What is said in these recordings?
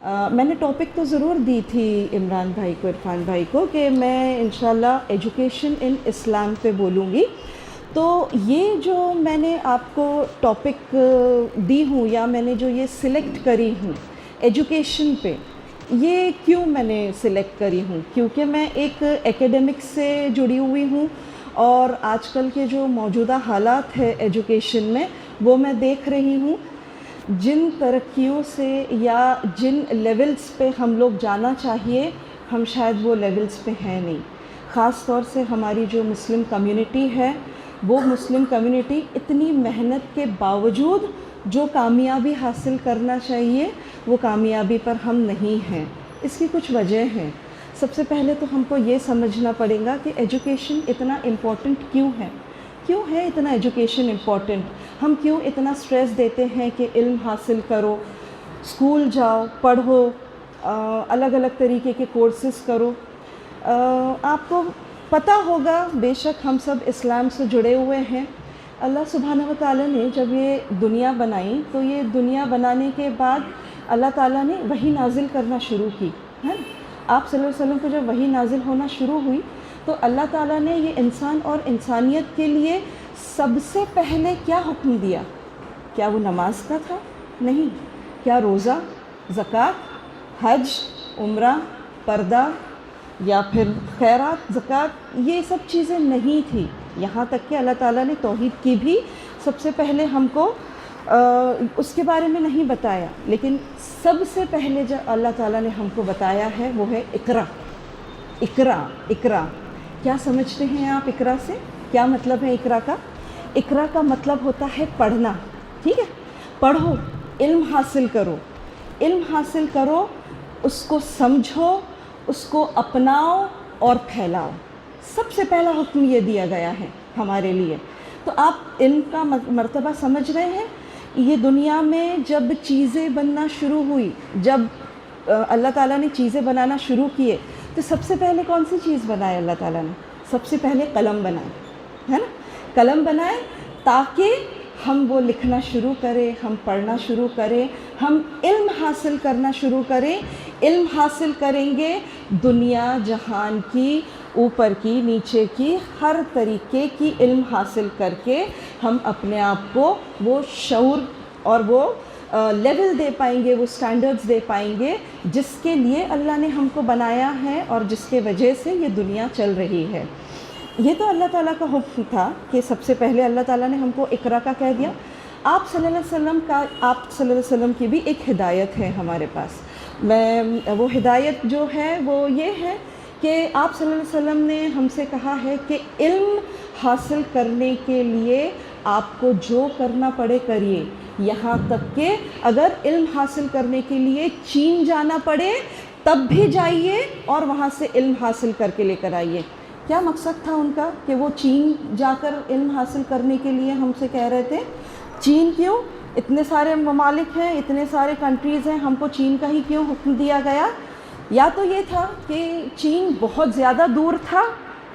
میں نے ٹاپک تو ضرور دی تھی عمران بھائی کو، عرفان بھائی کو، کہ میں انشاءاللہ ایجوکیشن ان اسلام پہ بولوں گی۔ تو یہ جو میں نے آپ کو ٹاپک دی ہوں، یا میں نے جو یہ سلیکٹ کری ہوں ایجوکیشن پہ، یہ کیوں میں نے سلیکٹ کری ہوں؟ کیونکہ میں ایک ایکیڈمک سے جڑی ہوئی ہوں، اور آج کل کے جو موجودہ حالات ہے ایجوکیشن میں، وہ میں دیکھ رہی ہوں۔ جن ترقیوں سے یا جن لیولز پہ ہم لوگ جانا چاہیے، ہم شاید وہ لیولز پہ ہیں نہیں۔ خاص طور سے ہماری جو مسلم کمیونٹی ہے، وہ مسلم کمیونٹی اتنی محنت کے باوجود جو کامیابی حاصل کرنا چاہیے، وہ کامیابی پر ہم نہیں ہیں۔ اس کی کچھ وجہ ہیں۔ سب سے پہلے تو ہم کو یہ سمجھنا پڑے گا کہ ایجوکیشن اتنا امپورٹنٹ کیوں ہے؟ کیوں ہے اتنا ایجوکیشن امپورٹنٹ؟ ہم کیوں اتنا سٹریس دیتے ہیں کہ علم حاصل کرو، اسکول جاؤ، پڑھو، الگ الگ طریقے کے کورسز کرو؟ آپ کو پتہ ہوگا، بے شک ہم سب اسلام سے جڑے ہوئے ہیں۔ اللہ سبحانہ و تعالیٰ نے جب یہ دنیا بنائی، تو یہ دنیا بنانے کے بعد اللہ تعالیٰ نے وحی نازل کرنا شروع کی ہے۔ آپ صلی اللہ علیہ وسلم کو جب وحی نازل ہونا شروع ہوئی، تو اللہ تعالیٰ نے یہ انسان اور انسانیت کے لیے سب سے پہلے کیا حکم دیا؟ کیا وہ نماز کا تھا؟ نہیں۔ کیا روزہ، زکوٰۃ، حج، عمرہ، پردہ، یا پھر خیرات، زکوٰۃ؟ یہ سب چیزیں نہیں تھی۔ یہاں تک کہ اللہ تعالیٰ نے توحید کی بھی سب سے پہلے ہم کو اس کے بارے میں نہیں بتایا، لیکن سب سے پہلے جو اللہ تعالیٰ نے ہم کو بتایا ہے وہ ہے اقرا۔ اقرا، اقرا، کیا سمجھتے ہیں آپ اقرا سے؟ کیا مطلب ہے اقرا کا؟ اقرا کا مطلب ہوتا ہے پڑھنا، ٹھیک ہے؟ پڑھو، علم حاصل کرو، علم حاصل کرو، اس کو سمجھو، اس کو اپناؤ اور پھیلاؤ۔ سب سے پہلا حکم یہ دیا گیا ہے ہمارے لیے۔ تو آپ علم کا مرتبہ سمجھ رہے ہیں؟ یہ دنیا میں جب چیزیں بننا شروع ہوئی، جب اللہ تعالیٰ نے چیزیں بنانا شروع کیے، تو سب سے پہلے کون سی چیز بنائے اللہ تعالیٰ نے؟ سب سے پہلے قلم بنائے، ہے نا؟ قلم بنائے تاکہ ہم وہ لکھنا شروع کریں، ہم پڑھنا شروع کریں، ہم علم حاصل کرنا شروع کریں۔ علم حاصل کریں گے، دنیا جہان کی، اوپر کی، نیچے کی، ہر طریقے کی علم حاصل کر کے ہم اپنے آپ کو وہ شعور اور وہ لیول دے پائیں گے، وہ سٹینڈرڈز دے پائیں گے جس کے لیے اللہ نے ہم کو بنایا ہے اور جس کے وجہ سے یہ دنیا چل رہی ہے۔ یہ تو اللہ تعالیٰ کا حکم تھا کہ سب سے پہلے اللہ تعالیٰ نے ہم کو اقرا کا کہہ دیا۔ آپ صلی اللہ علیہ وسلم کی بھی ایک ہدایت ہے ہمارے پاس۔ وہ ہدایت جو ہے وہ یہ ہے کہ آپ صلی اللہ علیہ وسلم نے ہم سے کہا ہے کہ علم حاصل کرنے کے لیے آپ کو جو کرنا پڑے کریے، یہاں تک کہ اگر علم حاصل کرنے کے لیے چین جانا پڑے تب بھی جائیے اور وہاں سے علم حاصل کر کے لے کر آئیے۔ کیا مقصد تھا ان کا کہ وہ چین جا کر علم حاصل کرنے کے لیے ہم سے کہہ رہے تھے؟ چین کیوں؟ اتنے سارے ممالک ہیں، اتنے سارے کنٹریز ہیں، ہم کو چین کا ہی کیوں حکم دیا گیا؟ یا تو یہ تھا کہ چین بہت زیادہ دور تھا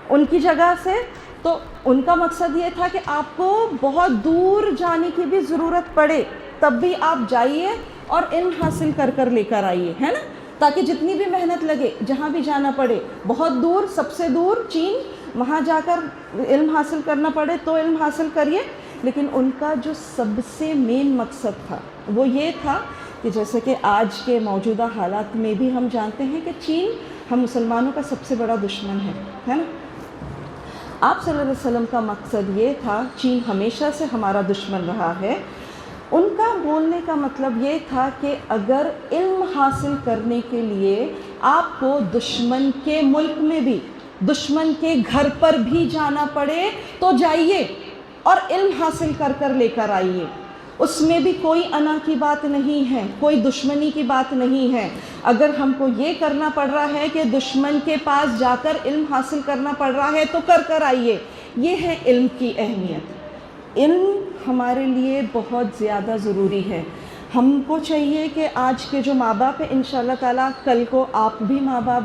ان کی جگہ سے، تو ان کا مقصد یہ تھا کہ آپ کو بہت دور جانے کی بھی ضرورت پڑے تب بھی آپ جائیے اور علم حاصل کر کر لے کر آئیے، ہے نا؟ تاکہ جتنی بھی محنت لگے، جہاں بھی جانا پڑے، بہت دور، سب سے دور چین، وہاں جا کر علم حاصل کرنا پڑے تو علم حاصل کریے۔ لیکن ان کا جو سب سے مین مقصد تھا وہ یہ تھا کہ جیسے کہ آج کے موجودہ حالات میں بھی ہم جانتے ہیں کہ چین ہم مسلمانوں کا سب سے بڑا دشمن ہے نا؟ آپ صلی اللہ علیہ وسلم کا مقصد یہ تھا، چین ہمیشہ سے ہمارا دشمن رہا ہے، ان کا بولنے کا مطلب یہ تھا کہ اگر علم حاصل کرنے کے لیے آپ کو دشمن کے ملک میں بھی، دشمن کے گھر پر بھی جانا پڑے تو جائیے اور علم حاصل کر کر لے کر آئیے۔ اس میں بھی کوئی انا کی بات نہیں ہے، کوئی دشمنی کی بات نہیں ہے۔ اگر ہم کو یہ کرنا پڑ رہا ہے کہ دشمن کے پاس جا کر علم حاصل کرنا پڑ رہا ہے تو کر کر آئیے۔ یہ ہے علم کی اہمیت۔ علم ہمارے لیے بہت زیادہ ضروری ہے۔ ہم کو چاہیے کہ آج کے جو ماں باپ ہیں، انشاءاللہ تعالیٰ کل کو آپ بھی ماں باپ